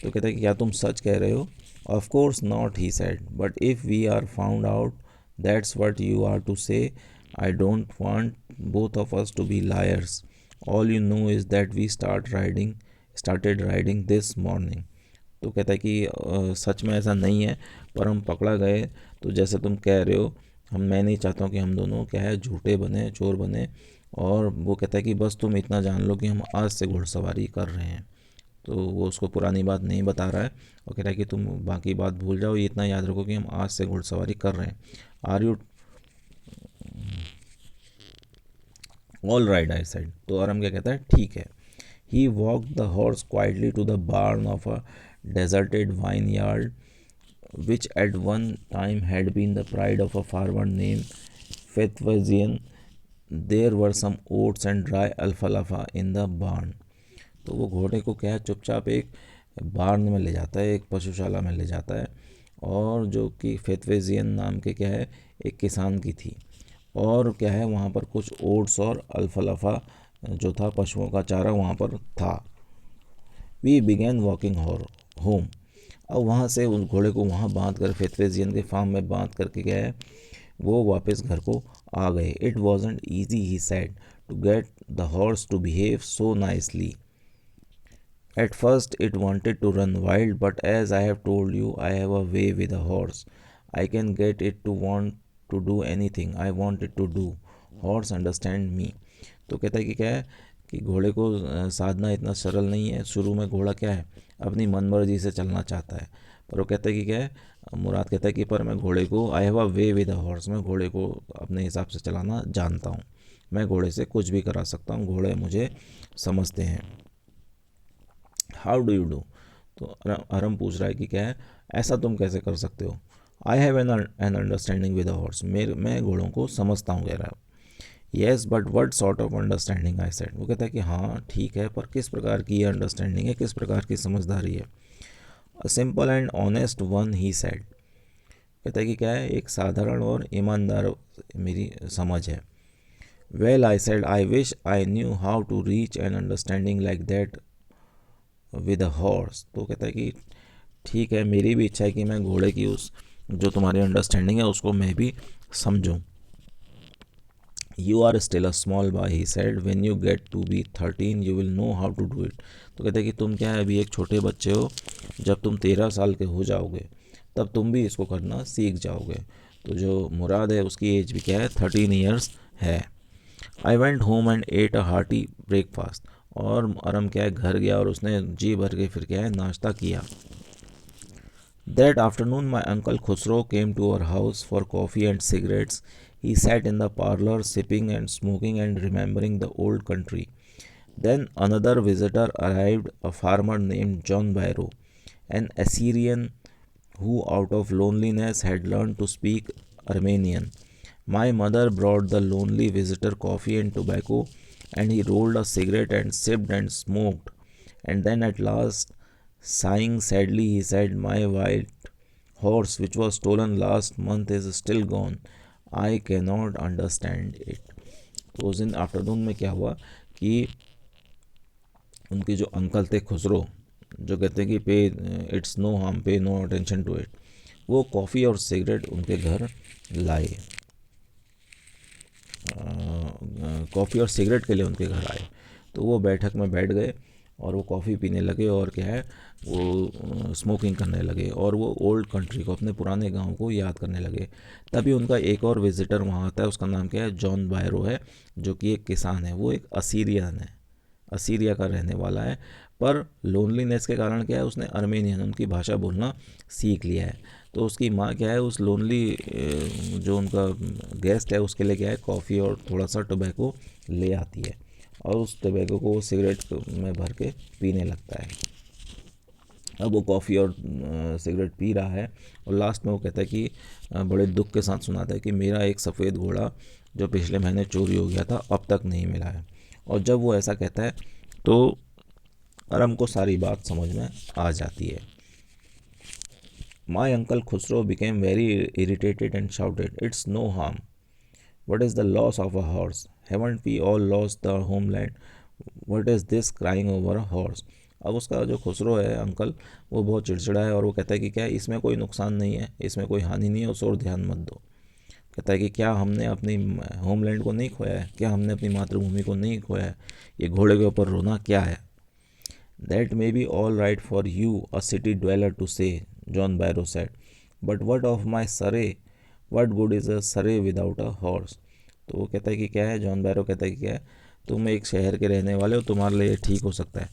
तो कहता है कि क्या तुम सच कह रहे हो। Of course not, he said, but if we are found out that's what you are to say. I don't want both of us to be liars. All you know is that we started riding this morning. तो कहता है कि सच में ऐसा नहीं है, पर हम पकड़ा गए तो जैसे तुम कह रहे हो मैं नहीं चाहता हूँ कि हम दोनों क्या है झूठे बने चोर बने। और वो कहता है कि बस तुम इतना जान लो कि हम आज से घुड़सवारी कर रहे हैं। तो वो उसको पुरानी बात नहीं बता रहा है, वो कह रहा है कि तुम बाकी बात भूल जाओ, ये इतना याद रखो कि हम आज से घुड़सवारी कर रहे हैं। Are you all right I said, तो अरम क्या कहता है, ठीक है. He walk the horse quietly to the barn of a deserted vineyard which at one time had been the pride of a farmer named Fethwazian. There were some oats and dry alfalfa in the barn. तो वो घोड़े को क्या है, चुपचाप एक बार्न में ले जाता है, एक पशुशाला में ले जाता है, और जो कि फेथवेजियन नाम के क्या है, एक किसान की थी, और क्या है वहाँ पर कुछ ओट्स और अल्फाल्फा जो था पशुओं का चारा वहाँ पर था. We began walking home. अब वहाँ से उन घोड़े को वहाँ बांध कर फेथवेजियन के फार्म में बांध करके गया है, वो वापस घर को आ गए. It wasn't easy he said to get the horse to behave so nicely. At first it wanted to run wild, but as I have told you, I have a way with a horse. I can get it to want to do anything I want it to do. Horse understand me. तो कहता है कि क्या है कि घोड़े को साधना इतना सरल नहीं है. शुरू में घोड़ा क्या है, अपनी मनमर्जी से चलना चाहता है, पर वो कहता है कि क्या है, मुराद कहता है कि पर मैं घोड़े को आई have a way with a horse, मैं घोड़े को अपने हिसाब से चलाना जानता हूँ, मैं घोड़े से कुछ भी करा सकता हूँ, घोड़े मुझे समझते हैं. How do you do. तो अरम पूछ रहा है कि क्या है, ऐसा तुम कैसे कर सकते हो. I have an understanding with a horse, मैं घोड़ों को समझता हूँ, कह रहा है. Yes but what sort of understanding I said. वो कहता है कि हाँ ठीक है, पर किस प्रकार की ये अंडरस्टैंडिंग है, किस प्रकार की समझदारी है. A simple and honest one he said. कहता है कि क्या है, एक साधारण और ईमानदार मेरी समझ है. Well I said I wish I knew how to reach an understanding like that with a horse. तो कहता है कि ठीक है, मेरी भी इच्छा है कि मैं घोड़े की उस जो तुम्हारी अंडरस्टैंडिंग है उसको मैं भी समझूं. You are still a small boy he said, when you get to be 13 you will know how to do it. तो कहते हैं कि तुम क्या है, अभी एक छोटे बच्चे हो, जब तुम 13 साल के हो जाओगे तब तुम भी इसको करना सीख जाओगे. तो जो मुराद है उसकी एज भी क्या है, 13 ईयर्स है. I went home and at a hearty breakfast. और अरम क्या है, घर गया और उसने जी भर के फिर क्या है, नाश्ता किया. That afternoon my uncle Khosrove came to our house for coffee and cigarettes. He sat in the parlor sipping and smoking and remembering the old country. Then another visitor arrived, a farmer named John Byro, an Assyrian who out of loneliness had learned to speak Armenian. My mother brought the lonely visitor coffee and tobacco, and he rolled a cigarette and sipped and smoked. And then at last, sighing sadly, he said, my white horse, which was stolen last month, is still gone. I cannot understand it. तो उस दिन afternoon में क्या हुआ कि उनके जो uncle थे खुसरो, जो कहते हैं कि पे इट्स नो हार्म, पे नो अटेंशन टू इट, वो कॉफ़ी और सिगरेट उनके घर लाए. कॉफ़ी और सिगरेट के लिए उनके घर आए. तो वो बैठक में बैठ गए और वो कॉफ़ी पीने लगे और क्या है, वो स्मोकिंग करने लगे और वो ओल्ड कंट्री को, अपने पुराने गांव को याद करने लगे. तभी उनका एक और विजिटर वहाँ आता है, उसका नाम क्या है, जॉन बायरो है, जो कि एक किसान है. वो एक असीरियन है, असीरिया का रहने वाला है, पर लोनलीनेस के कारण क्या है, उसने अर्मेनियन, उनकी भाषा बोलना सीख लिया है. तो उसकी माँ क्या है, उस लोनली जो उनका गेस्ट है उसके लिए क्या है, कॉफ़ी और थोड़ा सा टोबैको ले आती है, और उस टोबैको को वो सिगरेट में भर के पीने लगता है. अब वो कॉफ़ी और सिगरेट पी रहा है और लास्ट में वो कहता है कि बड़े दुख के साथ सुनाता है कि मेरा एक सफ़ेद घोड़ा जो पिछले महीने चोरी हो गया था अब तक नहीं मिला है. और जब वो ऐसा कहता है तो अरम को सारी बात समझ में आ जाती है. My uncle Khosrove became very irritated and shouted, it's no harm. What is the loss of a horse? Haven't we all lost the homeland? What is this crying over a horse? अब उसका जो खुसरो है uncle, वो बहुत चिड़चिड़ा है और वो कहता है कि क्या इसमें कोई नुकसान नहीं है, इसमें कोई हानि नहीं है, उस और ध्यान मत दो. कहता है कि क्या हमने अपनी होमलैंड को नहीं खोया है, क्या हमने अपनी मातृभूमि को नहीं खोया है, ये घोड़े के ऊपर रोना क्या है. That may be all right for you a city dweller to say, John Byro said, but what of my surrey, what good is a सरे विदाउट अ हॉर्स. तो वो कहता है कि क्या है, जॉन बैरो कहता है कि क्या है, तुम एक शहर के रहने वाले हो, तुम्हारे लिए ठीक हो सकता है,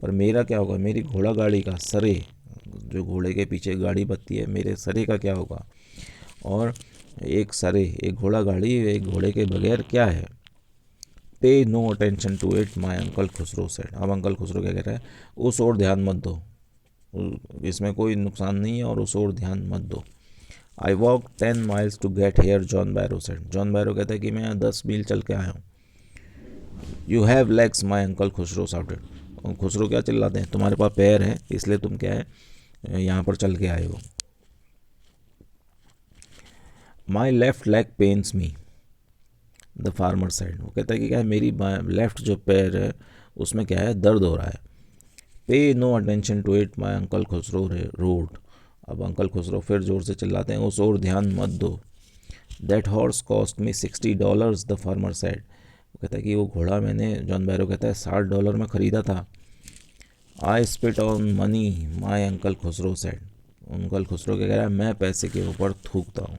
पर मेरा क्या होगा, मेरी घोड़ा गाड़ी का सरे, जो घोड़े के पीछे गाड़ी बत्ती है, मेरे सरे का क्या होगा. और एक सरे, एक घोड़ा गाड़ी, एक घोड़े के बगैर क्या है। Pay no attention to it my uncle Khosrove said. अब अंकल खुसरो क्या कह रहा है, उस ओर ध्यान मत दो, इसमें कोई नुकसान नहीं है और उस ओर ध्यान मत दो। I walk 10 miles to get here, John Byro said. John Byro कहता है कि मैं यहाँ 10 मील चल के आया हूँ। You have legs my uncle Khusro shouted. Khusro क्या चिल्लाते हैं, तुम्हारे पास पैर है इसलिए तुम क्या है यहाँ पर चल के आए हो। My left leg pens me, the farmer side. वो कहता है कि क्या है, मेरी लेफ्ट जो पैर है उसमें क्या है, दर्द हो रहा है। Pay no attention to it my uncle Khosrove roared. अब अंकल खुसरो फिर जोर से चिल्लाते हैं, उस ओर ध्यान मत दो। That horse cost me $60, the farmer side. वो कहता है कि वो घोड़ा मैंने, जॉन बैरो कहता है, $60 में ख़रीदा था। आई spit on money my uncle Khosrove said. Uncle Khosrove क्या कह रहा है, मैं पैसे के ऊपर थूकता हूँ।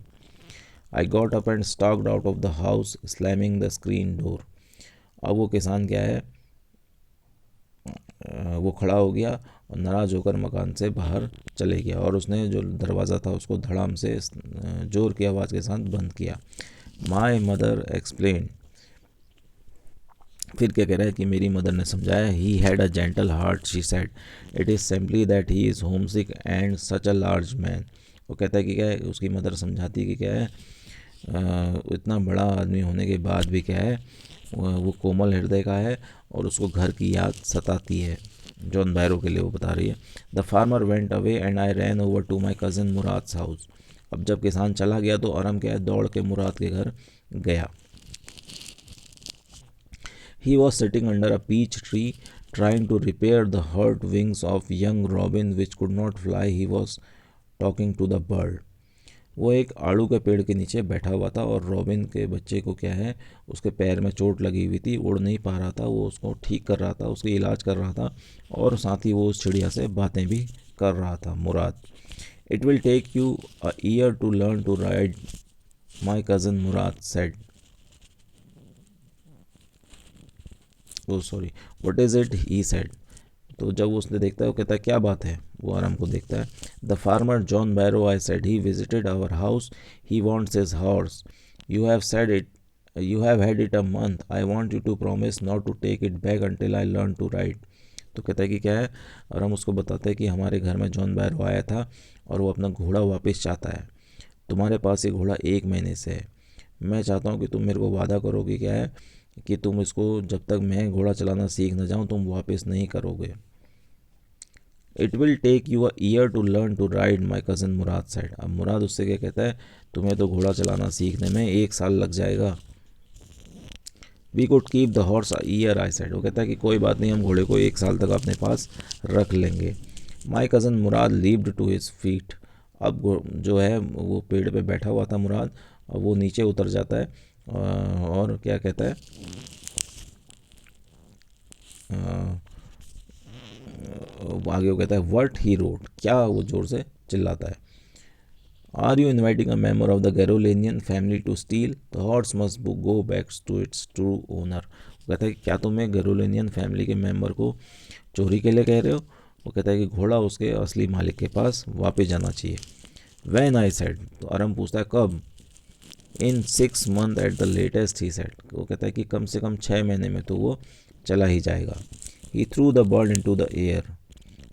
I got up and stocked out of the house slamming the screen door. अब वो किसान क्या है, वो खड़ा हो गया और नाराज़ होकर मकान से बाहर चले गया और उसने जो दरवाज़ा था उसको धड़ाम से ज़ोर की आवाज़ के साथ बंद किया। My mother explain. फिर क्या कह रहा है कि मेरी मदर ने समझाया, he had a gentle heart she said, it is simply that he is home sick and such a large man. वो कहता है कि क्या है, उसकी मदर समझाती है कि क्या है, इतना बड़ा आदमी होने के बाद भी क्या है, वो कोमल हृदय का है और उसको घर की याद सताती है। जॉन बैरो के लिए वो बता रही है। The farmer went away and I ran over to my cousin Murad house. अब जब किसान चला गया तो अरम क्या है, दौड़ के मुराद के घर गया। He was sitting under a peach tree trying to repair the hurt wings of young robin which could not fly. He was talking to the bird. वो एक आड़ू के पेड़ के नीचे बैठा हुआ था और रॉबिन के बच्चे को क्या है, उसके पैर में चोट लगी हुई थी, उड़ नहीं पा रहा था, वो उसको ठीक कर रहा था, उसका इलाज कर रहा था और साथ ही वो उस चिड़िया से बातें भी कर रहा था। Mourad, it will take you a year to learn to ride my cousin Mourad said. Oh sorry, what is it he said. तो जब उसने देखता है वो कहता है क्या बात है, वो आराम को देखता है। The farmer John Byro I said, he visited our house, he wants his horse, you have said it, you have had it a month, I want you to promise not to take it back until I learn to ride. तो कहता है कि क्या है, और हम उसको बताते हैं कि हमारे घर में जॉन बैरो आया था और वो अपना घोड़ा वापस चाहता है। तुम्हारे पास ये घोड़ा 1 महीने से है, मैं चाहता हूँ कि तुम मेरे को वादा करोगे क्या है कि तुम इसको जब तक मैं घोड़ा चलाना सीख न जाऊँ तुम वापस नहीं करोगे। It will take you a year to learn to ride my cousin Mourad said. अब मुराद उससे क्या कहता है, तुम्हें तो घोड़ा चलाना सीखने में 1 साल लग जाएगा। We could keep the horse a year I said. वो कहता है कि कोई बात नहीं, हम घोड़े को 1 साल तक अपने पास रख लेंगे। My cousin Mourad leaped to his feet. अब जो है वो पेड़ पे बैठा हुआ था मुराद, और वो नीचे उतर जाता है और क्या कहता है, आगे वो कहता है व्हाट ही रोड, क्या वो जोर से चिल्लाता है। Are you inviting a member of the Garoghlanian family to steal, the horse must go back to its true owner. वो कहता है कि क्या तुम एक गैरोलेनियन फैमिली के मेंबर को चोरी के लिए कह रहे हो। वो कहता है कि घोड़ा उसके असली मालिक के पास वापस जाना चाहिए। वैन आई सेड, तो आरम पूछता है कब। इन 6 months at the latest he said. वो कहता है कि कम से कम 6 महीने में तो वो चला ही जाएगा। He threw the bird in to the air.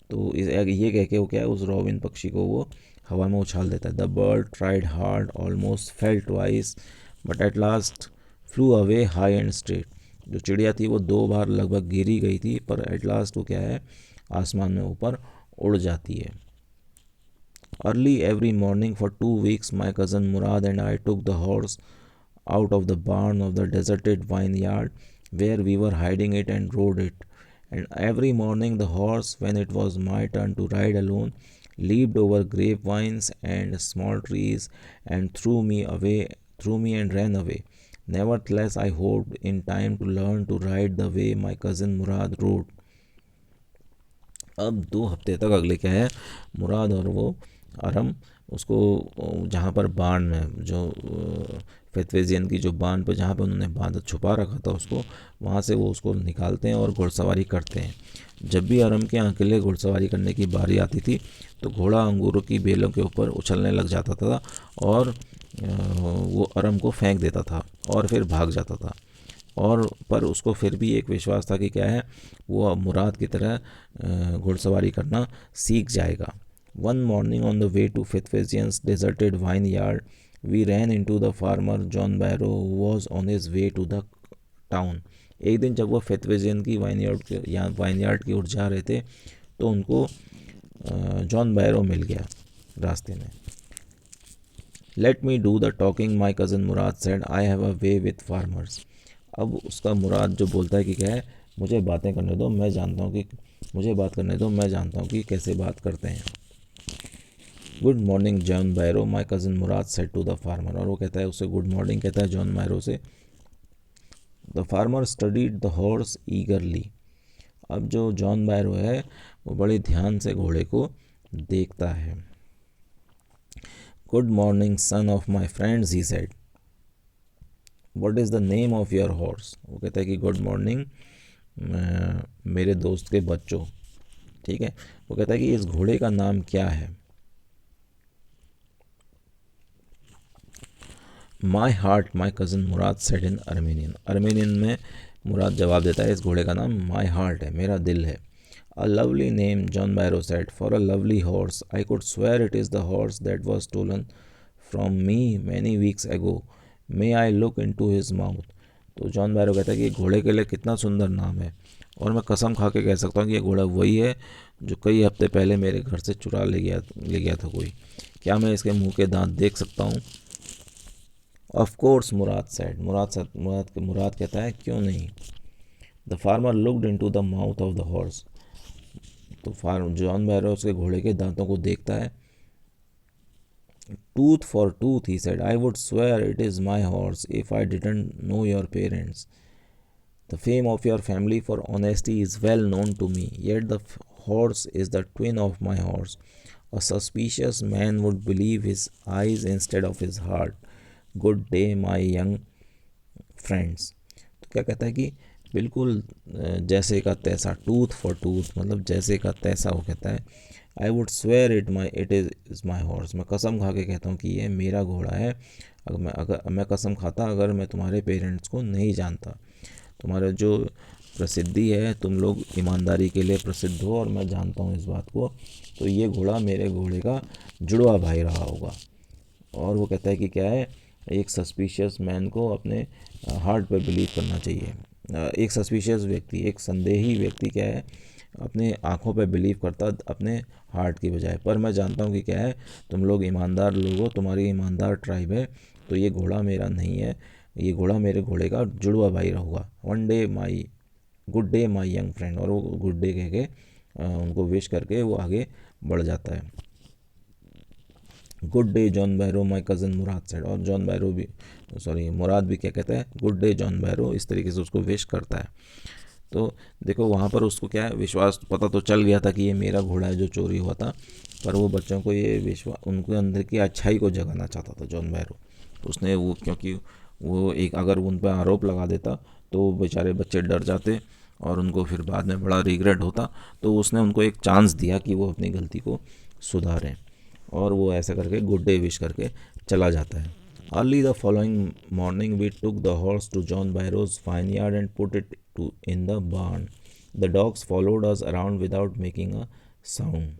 तो ये कह के वो क्या है, उस रॉबिन पक्षी को वो हवा में उछाल देता है। The bird tried hard almost fail twice but at last flu away high and straight. जो चिड़िया थी वो 2 बार लगभग गिरी गई थी पर एट लास्ट वो क्या है, आसमान में ऊपर उड़ जाती है। Early every morning for 2 weeks my cousin Murad and I took the horse out of the barn of the deserted vineyard where we were hiding it and rode it. And every morning the horse, when it was my turn to ride alone, leaped over grapevines and small trees and threw me and ran away. Nevertheless, I hoped in time to learn to ride the way my cousin Murad rode. अब 2 हफ्ते तक अगले क्या है, मुराद और वो आरम उसको जहाँ पर बाण में जो फेथवेजियन की जो बाण पर जहाँ पर उन्होंने बांध छुपा रखा था उसको, वहाँ से वो उसको निकालते हैं और घुड़सवारी करते हैं। जब भी आरम के अकेले घुड़सवारी करने की बारी आती थी तो घोड़ा अंगूरों की बेलों के ऊपर उछलने लग जाता था और वो अरम को फेंक देता था और फिर भाग जाता था। और पर उसको फिर भी एक विश्वास था कि क्या है, वो अब मुराद की तरह घुड़सवारी करना सीख जाएगा। One morning on the way to Fetvajian's deserted vineyard we ran into the farmer John Byro was on his way to the town. एक दिन जब वो फिथफिजियन की वाइन यार्ड की ओर जा रहे थे तो उनको जॉन बैरो मिल गया रास्ते में। Let me do the talking my cousin Mourad said I have a way with farmers. अब उसका मुराद जो बोलता है कि क्या है, मुझे बातें करने दो, मैं जानता हूँ कि मुझे बात करने दो, मैं जानता हूँ कि कैसे बात करते हैं। Good morning John Byro my cousin Mourad said to the farmer. और वो कहता है, उससे गुड मॉर्निंग कहता है जॉन बैरो से। The farmer studied the horse ईगरली। अब जो जॉन बैरो है वो बड़े ध्यान से घोड़े को देखता है। Good morning son of my friends he said what is the name of your horse. वो कहता है कि गुड मॉर्निंग मेरे दोस्त के बच्चों। ठीक है, वो कहता है कि इस घोड़े का नाम क्या है। My heart my cousin Mourad said in Armenian. Armenian में मुराद जवाब देता है, इस घोड़े का नाम माई हार्ट है, मेरा दिल है। A lovely name John Byro said for a lovely horse I could swear it is the horse that was stolen from me many weeks ago may I look in to his mouth. तो John Byro कहता है कि घोड़े के लिए कितना सुंदर नाम है, और मैं कसम खा के कह सकता हूँ कि ये घोड़ा वही है जो कई हफ्ते पहले मेरे घर से चुरा ले गया था कोई। क्या मैं इसके मुंह के दांत देख सकता हूँ? Of course Mourad said. Mourad कहता है, क्यों नहीं। The farmer looked in to the mouth of the horse. तो जॉन बैरो उसके घोड़े के दांतों को देखता है। Tooth for tooth he said I would swear it is my horse if I didn't know your parents. The fame of your family for honesty is well known to me yet the horse is the twin of my horse. A suspicious man would believe his eyes instead of his heart. Good day, my young friends. तो क्या कहता है कि बिल्कुल जैसे का तैसा, tooth for tooth मतलब जैसे का तैसा। वो कहता है आई would swear it is my horse. मैं कसम खा के कहता हूँ कि ये मेरा घोड़ा है। अगर मैं कसम खाता अगर मैं तुम्हारे पेरेंट्स को नहीं जानता। तुम्हारा जो प्रसिद्धि है, तुम लोग ईमानदारी के लिए प्रसिद्ध हो और मैं जानता हूँ इस बात को, तो ये घोड़ा मेरे घोड़े का जुड़वा भाई रहा होगा। और वो कहता है कि क्या है, एक सस्पिशियस मैन को अपने हार्ट पे बिलीव करना चाहिए। एक सस्पिशियस व्यक्ति, एक संदेही व्यक्ति क्या है, अपने आँखों पे बिलीव करता अपने हार्ट की बजाय। पर मैं जानता हूँ कि क्या है, तुम लोग ईमानदार लोग हो, तुम्हारी ईमानदार ट्राइब है, तो ये घोड़ा मेरा नहीं है, ये घोड़ा मेरे घोड़े का जुड़वा भाई होगा। One day my good day my young friend. और वो गुड डे कह के उनको विश करके वो आगे बढ़ जाता है। Good day John Byro my cousin Mourad said. और जॉन बैरो भी मुराद भी क्या कहता है, गुड डे जॉन बैरो, इस तरीके से उसको विश करता है। तो देखो वहाँ पर उसको क्या है, विश्वास पता तो चल गया था कि ये मेरा घोड़ा है जो चोरी हुआ था, पर वो बच्चों को ये विश्वास, उनके अंदर की अच्छाई को जगाना चाहता था जॉन बैरो। उसने वो, क्योंकि वो एक अगर उन पर आरोप लगा देता तो बेचारे बच्चे डर जाते और उनको फिर बाद में बड़ा रिग्रेट होता। तो उसने उनको एक चांस दिया कि वो अपनी गलती को सुधारें, और वो ऐसा करके गुड डे विश करके चला जाता है। Early the following morning we took the horse to John Byro's vineyard and put it to in the barn. The dogs followed us around without making a sound.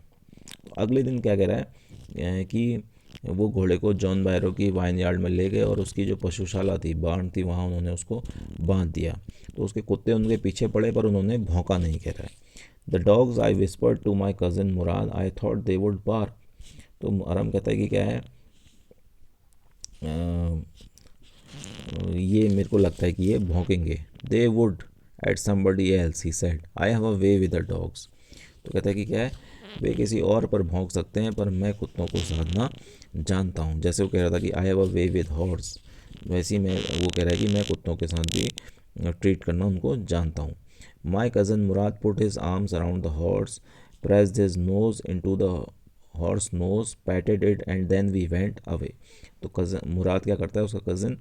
अगले दिन क्या कह रहा है कि वो घोड़े को जॉन बैरो की वाइन यार्ड में ले गए और उसकी जो पशुशाला थी, बार्न थी, वहाँ उन्होंने उसको बांध दिया। तो उसके कुत्ते उनके पीछे पड़े पर उन्होंने भौंका नहीं, कह रहा है। The dogs I whispered to my cousin Mourad I thought they would bark. तो आराम कहता है कि क्या है, ये मेरे को लगता है कि ये भौंकेंगे। They would at somebody else he said I have a way with the dogs. तो कहता है कि क्या है, वे किसी और पर भौंक सकते हैं पर मैं कुत्तों को साधना जानता हूँ। जैसे वो कह रहा था कि आई have a way with horse, वैसे ही मैं, वो कह रहा है कि मैं कुत्तों के साथ भी ट्रीट करना उनको जानता हूँ। My cousin Mourad put his arms around the horse pressed his nose in to the horse nose patted it and then we went away. तो कज़न मुराद क्या करता है, उसका कज़न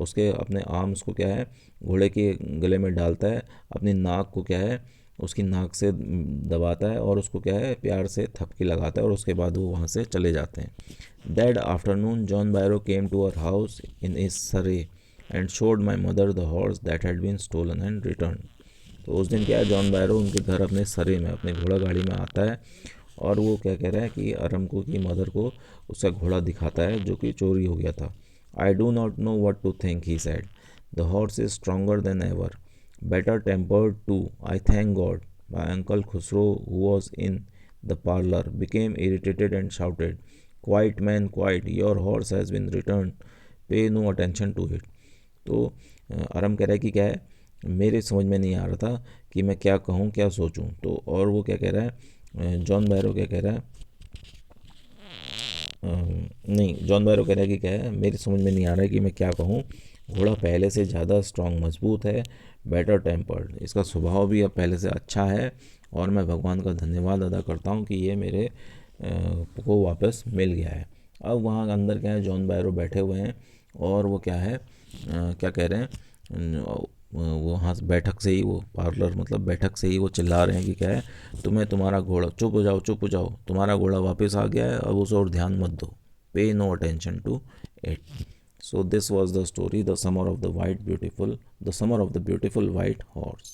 उसके अपने आर्म्स को क्या है, घोड़े के गले में डालता है, अपनी नाक को क्या है उसकी नाक से दबाता है और उसको क्या है प्यार से थपकी लगाता है और उसके बाद वो वहाँ से चले जाते हैं। That afternoon John Byro came to our house in his surrey and showed my mother the horse that had been stolen and returned. तो उस दिन क्या है, जॉन बायरो उनके घर अपने सरे में अपने घोड़ा गाड़ी में आता है और वो क्या कह रहा है कि अरमको की मदर को उसका घोड़ा दिखाता है जो कि चोरी हो गया था। I do not know what to think he said, the horse is stronger than ever, better tempered too, I thank God. My uncle Khusro, who was in the parlor, became irritated and shouted, quiet man, quiet, your horse has been returned, pay no attention to it. तो आराम कह रहा है कि क्या है, मेरे समझ में नहीं आ रहा था कि मैं क्या कहूँ क्या सोचूं। तो और वो क्या कह रहा है, जॉन बैरो क्या कह रहा है, नहीं, जॉन बैरो कह रहा है कि क्या है, मेरी समझ में नहीं आ रहा है कि मैं क्या कहूँ। घोड़ा पहले से ज़्यादा स्ट्रांग मजबूत है, बेटर टेम्पर्ड, इसका स्वभाव भी अब पहले से अच्छा है और मैं भगवान का धन्यवाद अदा करता हूँ कि ये मेरे को वापस मिल गया है। अब वहाँ अंदर क्या है, जॉन बैरो बैठे हुए हैं और वो क्या है, क्या कह रहे हैं, वो वहाँ से बैठक से ही, वो पार्लर मतलब बैठक से ही वो चिल्ला रहे हैं कि क्या है, तुम्हें तुम्हारा घोड़ा, चुप हो जाओ चुप हो जाओ, तुम्हारा घोड़ा वापस आ गया है, अब उसे और ध्यान मत दो, pay no attention to it. So this was the story, the summer of the white beautiful, the summer of the beautiful white horse.